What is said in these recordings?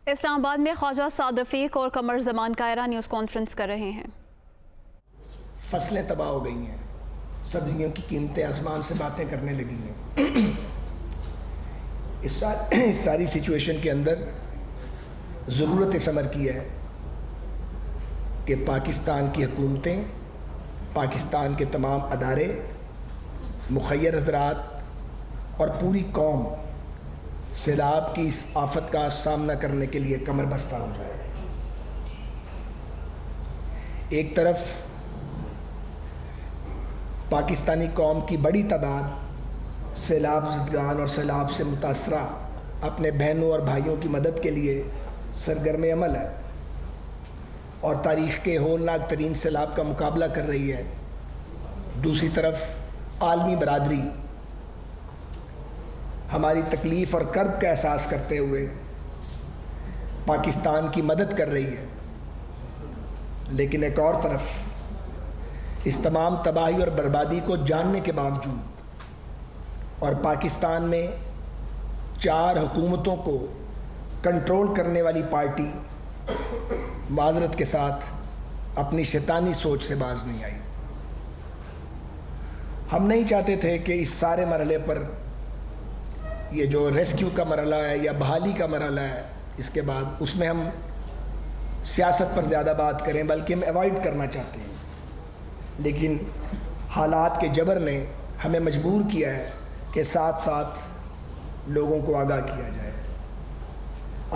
اسلام آباد میں خواجہ سعد رفیق اور قمر زمان کائرہ نیوز کانفرنس کر رہے ہیں۔ فصلیں تباہ ہو گئی ہیں، سبزیوں کی قیمتیں آسمان سے باتیں کرنے لگی ہیں۔ اس ساری سچویشن کے اندر ضرورت اس امر کی ہے کہ پاکستان کی حکومتیں، پاکستان کے تمام ادارے، مخیر حضرات اور پوری قوم سیلاب کی اس آفت کا سامنا کرنے کے لیے کمر بستہ ہو جائے۔ ایک طرف پاکستانی قوم کی بڑی تعداد سیلاب زدگان اور سیلاب سے متاثرہ اپنے بہنوں اور بھائیوں کی مدد کے لیے سرگرم عمل ہے اور تاریخ کے ہولناک ترین سیلاب کا مقابلہ کر رہی ہے۔ دوسری طرف عالمی برادری ہماری تکلیف اور کرب کا احساس کرتے ہوئے پاکستان کی مدد کر رہی ہے، لیکن ایک اور طرف اس تمام تباہی اور بربادی کو جاننے کے باوجود اور پاکستان میں 4 حکومتوں کو کنٹرول کرنے والی پارٹی معذرت کے ساتھ اپنی شیطانی سوچ سے باز نہیں آئی۔ ہم نہیں چاہتے تھے کہ اس سارے مرحلے پر، یہ جو ریسکیو کا مرحلہ ہے یا بحالی کا مرحلہ ہے، اس کے بعد اس میں ہم سیاست پر زیادہ بات کریں، بلکہ ہم ایوائڈ کرنا چاہتے ہیں، لیکن حالات کے جبر نے ہمیں مجبور کیا ہے کہ ساتھ ساتھ لوگوں کو آگاہ کیا جائے۔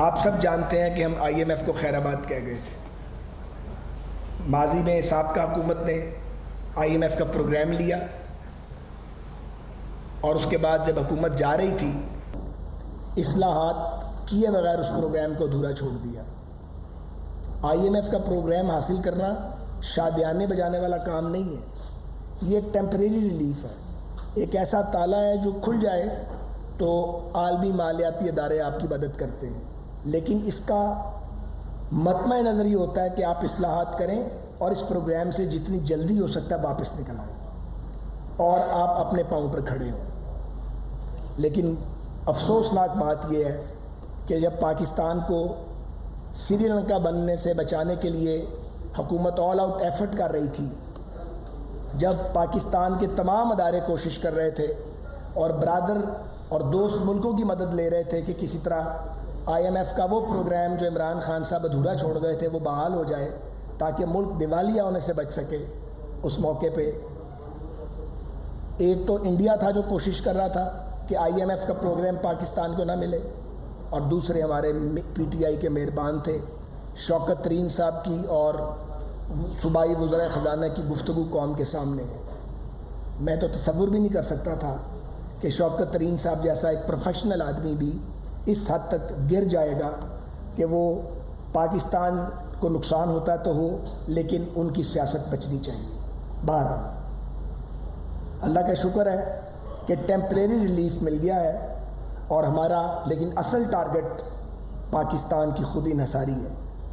آپ سب جانتے ہیں کہ ہم IMF کو خیر آباد کہہ گئے تھے۔ ماضی میں سابقہ حکومت نے IMF کا پروگرام لیا اور اس کے بعد جب حکومت جا رہی تھی اصلاحات کیے بغیر اس پروگرام کو ادھورا چھوڑ دیا۔ IMF کا پروگرام حاصل کرنا شادیانے بجانے والا کام نہیں ہے، یہ ایک ٹیمپریری ریلیف ہے، ایک ایسا تالا ہے جو کھل جائے تو عالمی مالیاتی ادارے آپ کی مدد کرتے ہیں، لیکن اس کا مطمع نظر یہ ہوتا ہے کہ آپ اصلاحات کریں اور اس پروگرام سے جتنی جلدی ہو سکتا ہے واپس نکل آئیں اور آپ اپنے پاؤں پر کھڑے ہوں۔ لیکن افسوسناک بات یہ ہے کہ جب پاکستان کو سری لنکا بننے سے بچانے کے لیے حکومت آل آؤٹ ایفرٹ کر رہی تھی، جب پاکستان کے تمام ادارے کوشش کر رہے تھے اور برادر اور دوست ملکوں کی مدد لے رہے تھے کہ کسی طرح IMF کا وہ پروگرام جو عمران خان صاحب ادھورا چھوڑ گئے تھے وہ بحال ہو جائے تاکہ ملک دیوالیہ ہونے سے بچ سکے، اس موقع پہ ایک تو انڈیا تھا جو کوشش کر رہا تھا کہ IMF کا پروگرام پاکستان کو نہ ملے، اور دوسرے ہمارے PTI کے مہربان تھے شوکت ترین صاحب کی اور صوبائی وزراء خزانہ کی گفتگو قوم کے سامنے ہے۔ میں تو تصور بھی نہیں کر سکتا تھا کہ شوکت ترین صاحب جیسا ایک پروفیشنل آدمی بھی اس حد تک گر جائے گا کہ وہ پاکستان کو نقصان ہوتا تو ہو، لیکن ان کی سیاست بچنی چاہیے۔ بہرحال اللہ کا شکر ہے کہ ٹیمپریری ریلیف مل گیا ہے اور ہمارا لیکن اصل ٹارگٹ پاکستان کی خود انحصاری ہے۔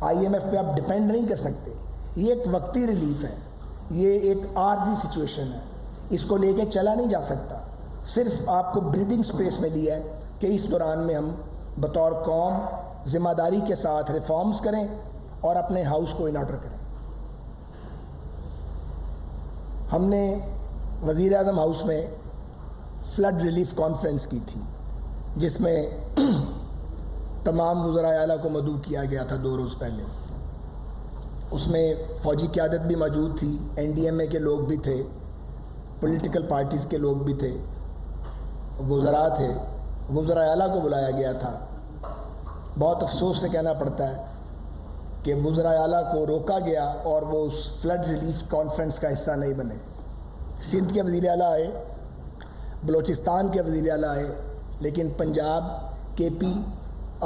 IMF پہ آپ ڈپینڈ نہیں کر سکتے، یہ ایک وقتی ریلیف ہے، یہ ایک عارضی سچویشن ہے، اس کو لے کے چلا نہیں جا سکتا۔ صرف آپ کو بریدنگ سپیس میں لیا ہے کہ اس دوران میں ہم بطور قوم ذمہ داری کے ساتھ ریفارمز کریں اور اپنے ہاؤس کو ان آرڈر کریں۔ ہم نے وزیر اعظم ہاؤس میں فلڈ ریلیف کانفرنس کی تھی، جس میں تمام وزراء اعلیٰ کو مدعو کیا گیا تھا 2 روز پہلے۔ اس میں فوجی قیادت بھی موجود تھی، NDMA کے لوگ بھی تھے، پولیٹیکل پارٹیز کے لوگ بھی تھے، وزراء تھے، وزراء اعلیٰ کو بلایا گیا تھا۔ بہت افسوس سے کہنا پڑتا ہے کہ وزراء اعلیٰ کو روکا گیا اور وہ اس فلڈ ریلیف کانفرنس کا حصہ نہیں بنے۔ سندھ کے وزیر اعلیٰ آئے، بلوچستان کے وزیر اعلیٰ آئے، لیکن پنجاب، KP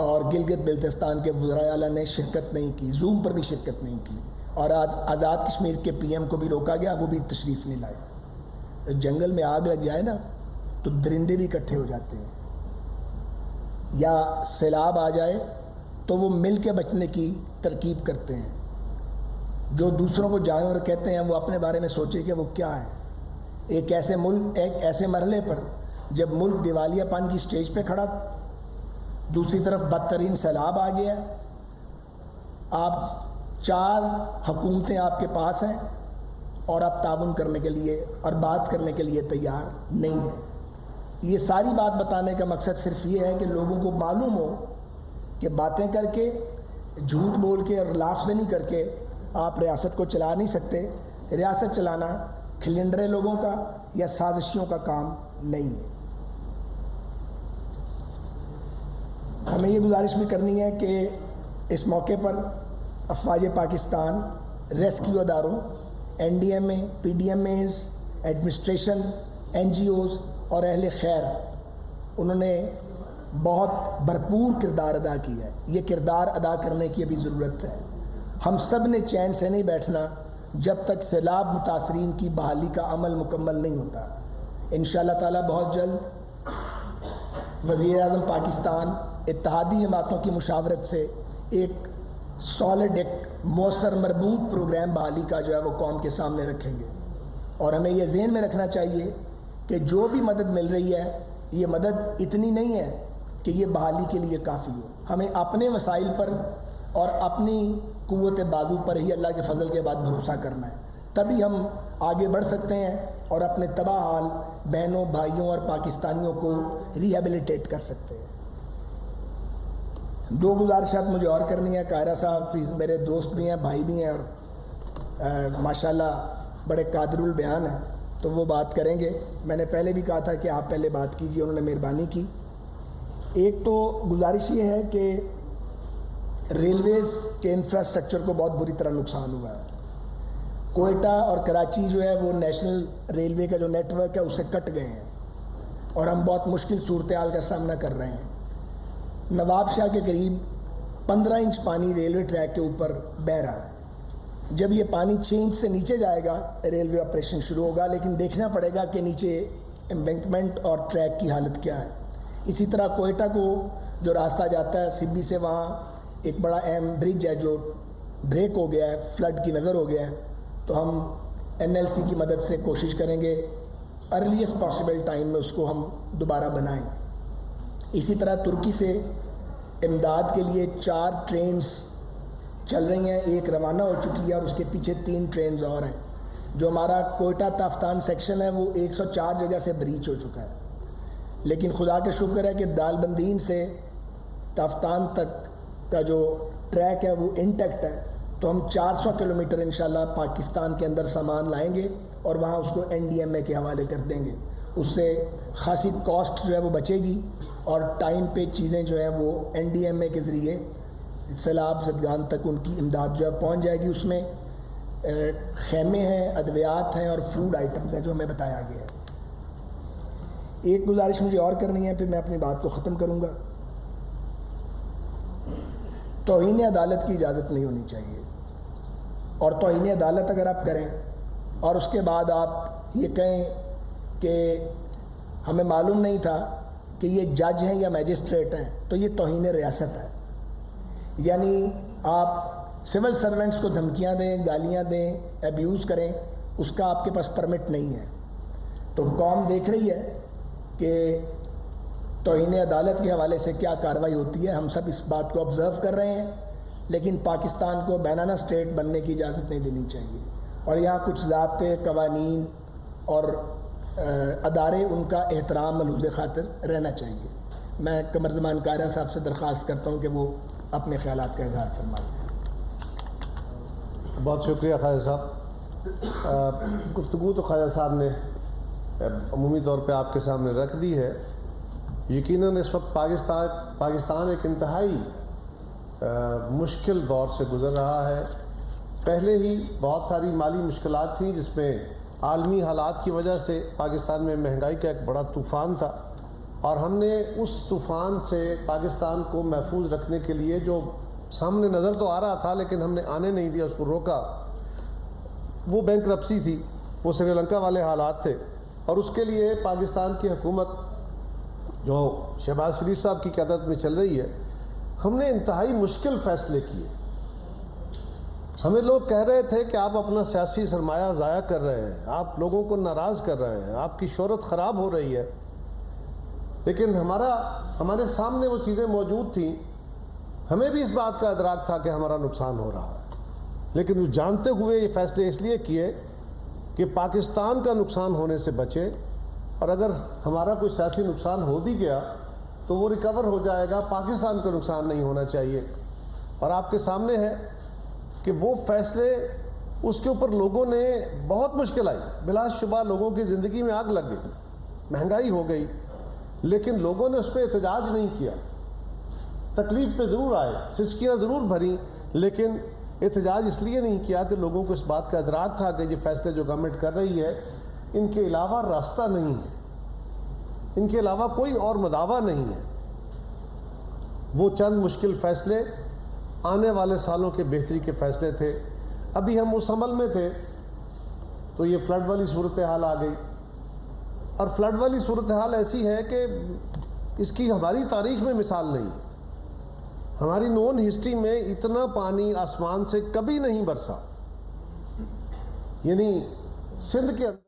اور گلگت بلتستان کے وزراء اعلیٰ نے شرکت نہیں کی، زوم پر بھی شرکت نہیں کی، اور آج آزاد کشمیر کے PM کو بھی روکا گیا، وہ بھی تشریف نہیں لائے۔ جنگل میں آگ لگ جائے نا تو درندے بھی اکٹھے ہو جاتے ہیں، یا سیلاب آ جائے تو وہ مل کے بچنے کی ترکیب کرتے ہیں۔ جو دوسروں کو جانور کہتے ہیں وہ اپنے بارے میں سوچے کہ وہ کیا ہے۔ ایک ایسے مرحلے پر جب ملک دیوالیہ پن کی سٹیج پہ کھڑا، دوسری طرف بدترین سیلاب آ گیا ہے. آپ 4 حکومتیں آپ کے پاس ہیں اور آپ تعاون کرنے کے لیے اور بات کرنے کے لیے تیار نہیں ہیں. یہ ساری بات بتانے کا مقصد صرف یہ ہے کہ لوگوں کو معلوم ہو کہ باتیں کر کے, جھوٹ بول کے اور لافظنی کر کے آپ ریاست کو چلا نہیں سکتے. ریاست چلانا کھلنڈرے لوگوں کا یا سازشیوں کا کام نہیں ہے. ہمیں یہ گزارش بھی کرنی ہے کہ اس موقع پر افواج پاکستان, ریسکیو اداروں, NDMA, PDMAs, ایڈمنسٹریشن, NGOs اور اہل خیر, انہوں نے بہت بھرپور کردار ادا کیا ہے. یہ کردار ادا کرنے کی ابھی ضرورت ہے. ہم سب نے چین سے نہیں بیٹھنا جب تک سیلاب متاثرین کی بحالی کا عمل مکمل نہیں ہوتا. انشاءاللہ تعالیٰ بہت جلد وزیر اعظم پاکستان اتحادی جماعتوں کی مشاورت سے ایک سالڈ, ایک مؤثر مربوط پروگرام بحالی کا جو ہے وہ قوم کے سامنے رکھیں گے. اور ہمیں یہ ذہن میں رکھنا چاہیے کہ جو بھی مدد مل رہی ہے یہ مدد اتنی نہیں ہے کہ یہ بحالی کے لیے کافی ہو. ہمیں اپنے وسائل پر اور اپنی قوت بازو پر ہی اللہ کے فضل کے بعد بھروسہ کرنا ہے. تبھی ہم آگے بڑھ سکتے ہیں اور اپنے تباہ حال بہنوں, بھائیوں اور پاکستانیوں کو ریہیبلیٹیٹ کر سکتے ہیں. 2 گزارشات مجھے اور کرنی ہے. قاہرہ صاحب میرے دوست بھی ہیں, بھائی بھی ہیں اور ماشاءاللہ بڑے قادر البیان ہیں, تو وہ بات کریں گے. میں نے پہلے بھی کہا تھا کہ آپ پہلے بات کیجیے, انہوں نے مہربانی کی. ایک تو گزارش یہ ہے کہ ریلویز کے انفراسٹرکچر کو بہت بری طرح نقصان ہوا ہے. کوئٹہ اور کراچی جو ہے وہ نیشنل ریلوے کا جو نیٹ ورک ہے اسے کٹ گئے ہیں اور ہم بہت مشکل صورتحال کا سامنا کر رہے ہیں. نواب شاہ کے قریب 15 انچ پانی ریلوے ٹریک کے اوپر بہہ رہا ہے. جب یہ پانی 6 انچ سے نیچے جائے گا ریلوے آپریشن شروع ہوگا, لیکن دیکھنا پڑے گا کہ نیچے امبینکمنٹ اور ٹریک کی حالت کیا ہے. اسی طرح کوئٹہ کو جو راستہ جاتا ہے سبی سے, وہاں ایک بڑا اہم برج ہے جو بریک ہو گیا ہے, فلڈ کی نظر ہو گیا ہے. تو ہم NLC کی مدد سے کوشش کریں گے ارلیسٹ پاسبل ٹائم میں اس کو ہم دوبارہ بنائیں. اسی طرح ترکی سے امداد کے لیے 4 ٹرینز چل رہی ہیں. ایک روانہ ہو چکی ہے اور اس کے پیچھے 3 ٹرینز اور ہیں. جو ہمارا کوئٹہ تافتان سیکشن ہے وہ 104 جگہ سے بریچ ہو چکا ہے, لیکن خدا کا شکر ہے کہ دال بندین سے تافتان تک کا جو ٹریک ہے وہ انٹیکٹ ہے. تو ہم 400 کلومیٹر انشاءاللہ پاکستان کے اندر سامان لائیں گے اور وہاں اس کو NDMA کے حوالے کر دیں گے. اس سے خاصی کاسٹ جو ہے وہ بچے گی اور ٹائم پہ چیزیں جو ہیں وہ NDMA کے ذریعے سیلاب زدگان تک ان کی امداد جو ہے پہنچ جائے گی. اس میں خیمے ہیں, ادویات ہیں اور فوڈ آئٹمز ہیں جو ہمیں بتایا گیا ہے. ایک گزارش مجھے اور کرنی ہے, پھر میں اپنی بات کو ختم کروں گا. توہین عدالت کی اجازت نہیں ہونی چاہیے, اور توہین عدالت اگر آپ کریں اور اس کے بعد آپ یہ کہیں کہ ہمیں معلوم نہیں تھا کہ یہ جج ہیں یا میجسٹریٹ ہیں, تو یہ توہین ریاست ہے. یعنی آپ سول سرونٹس کو دھمکیاں دیں, گالیاں دیں, ایبیوز کریں, اس کا آپ کے پاس پرمٹ نہیں ہے. تو قوم دیکھ رہی ہے کہ توہین عدالت کے حوالے سے کیا کارروائی ہوتی ہے. ہم سب اس بات کو آبزرو کر رہے ہیں, لیکن پاکستان کو بینانہ اسٹیٹ بننے کی اجازت نہیں دینی چاہیے. اور یہاں کچھ ضابطے, قوانین اور ادارے, ان کا احترام ملحوظ خاطر رہنا چاہیے. میں قمر زمان قاہرہ صاحب سے درخواست کرتا ہوں کہ وہ اپنے خیالات کا اظہار فرمائیں. بہت شکریہ خواجہ صاحب. گفتگو تو خواجہ صاحب نے عمومی طور پہ آپ کے سامنے رکھ دی ہے. یقیناً اس وقت پاکستان ایک انتہائی مشکل دور سے گزر رہا ہے. پہلے ہی بہت ساری مالی مشکلات تھیں جس میں عالمی حالات کی وجہ سے پاکستان میں مہنگائی کا ایک بڑا طوفان تھا, اور ہم نے اس طوفان سے پاکستان کو محفوظ رکھنے کے لیے جو سامنے نظر تو آ رہا تھا لیکن ہم نے آنے نہیں دیا, اس کو روکا. وہ بینکرپسی تھی, وہ سری لنکا والے حالات تھے, اور اس کے لیے پاکستان کی حکومت جو شہباز شریف صاحب کی قیادت میں چل رہی ہے, ہم نے انتہائی مشکل فیصلے کیے. ہمیں لوگ کہہ رہے تھے کہ آپ اپنا سیاسی سرمایہ ضائع کر رہے ہیں, آپ لوگوں کو ناراض کر رہے ہیں, آپ کی شہرت خراب ہو رہی ہے. لیکن ہمارے سامنے وہ چیزیں موجود تھیں. ہمیں بھی اس بات کا ادراک تھا کہ ہمارا نقصان ہو رہا ہے، لیکن وہ جانتے ہوئے یہ فیصلے اس لیے کیے کہ پاکستان کا نقصان ہونے سے بچے، اور اگر ہمارا کوئی سیاسی نقصان ہو بھی گیا تو وہ ریکور ہو جائے گا، پاکستان کا نقصان نہیں ہونا چاہیے. اور آپ کے سامنے ہے کہ وہ فیصلے، اس کے اوپر لوگوں نے بہت مشکل آئی، بلا شبہ لوگوں کی زندگی میں آگ لگ گئی، مہنگائی ہو گئی، لیکن لوگوں نے اس پہ احتجاج نہیں کیا. تکلیف پہ ضرور آئے، سسکیاں ضرور بھری، لیکن احتجاج اس لیے نہیں کیا کہ لوگوں کو اس بات کا ادراک تھا کہ یہ فیصلے جو گورنمنٹ کر رہی ہے ان کے علاوہ راستہ نہیں ہے، ان کے علاوہ کوئی اور مداوا نہیں ہے. وہ چند مشکل فیصلے آنے والے سالوں کے بہتری کے فیصلے تھے. ابھی ہم اس عمل میں تھے تو یہ فلڈ والی صورتحال آ گئی، اور فلڈ والی صورتحال ایسی ہے کہ اس کی ہماری تاریخ میں مثال نہیں ہے. ہماری نون ہسٹری میں اتنا پانی آسمان سے کبھی نہیں برسا. یعنی سندھ کے اندر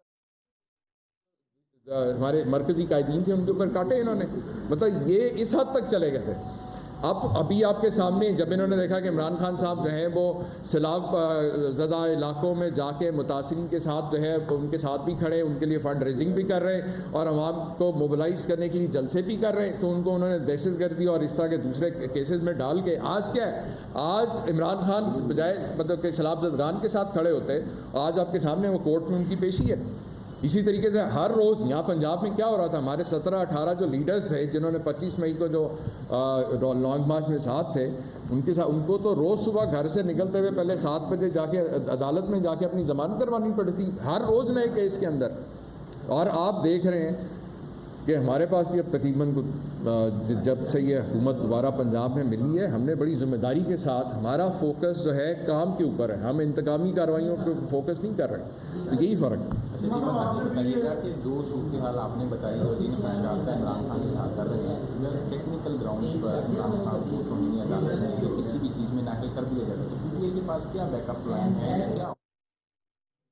ہمارے مرکزی قائدین تھے، ان کے اوپر کاٹے انہوں نے، مطلب یہ اس حد تک چلے گئے تھے. ابھی آپ کے سامنے جب انہوں نے دیکھا کہ عمران خان صاحب جو ہیں وہ سیلاب زدہ علاقوں میں جا کے متاثرین کے ساتھ جو ہے ان کے ساتھ بھی کھڑے، ان کے لیے فنڈ ریزنگ بھی کر رہے ہیں اور عوام کو موبلائز کرنے کے لیے جلسے بھی کر رہے ہیں، تو ان کو انہوں نے دہشت گردی اور اس طرح کے دوسرے کیسز میں ڈال کے آج کیا ہے، آج عمران خان بجائے مطلب کہ سیلاب زدگان کے ساتھ کھڑے ہوتے، آج آپ کے سامنے وہ کورٹ میں ان کی پیشی ہے. اسی طریقے سے ہر روز یہاں پنجاب میں کیا ہو رہا تھا، ہمارے 17-18 جو لیڈرز تھے جنہوں نے 25 مئی کو جو لانگ مارچ میں ساتھ تھے، ان کو تو روز صبح گھر سے نکلتے ہوئے پہلے 7 بجے جا کے عدالت میں جا کے اپنی ضمانت کروانی پڑتی تھی، ہر روز نئے کیس کے اندر. اور آپ دیکھ رہے ہیں کہ ہمارے پاس بھی اب تقریباً جب سے یہ حکومت دوبارہ پنجاب میں ملی ہے، ہم نے بڑی ذمہ داری کے ساتھ، ہمارا فوکس جو ہے کام کے اوپر ہے، ہم انتقامی کارروائیوں پہ فوکس نہیں کر رہے. تو یہی فرق ہے. اچھا جی، بس آپ یہ بتائیے گا کہ جو صورتحال آپ نے بتائی اور جس میں شارکہ عمران خان کے ساتھ کر رہے ہیں، ٹیکنیکل گراؤنڈس پر عمران خان کو توہین عدالت میں کسی بھی چیز میں داخل کر دیا جاتا ہے، تو پی ٹی آئی کے پاس کیا بیک اپ پلان ہے یا کیا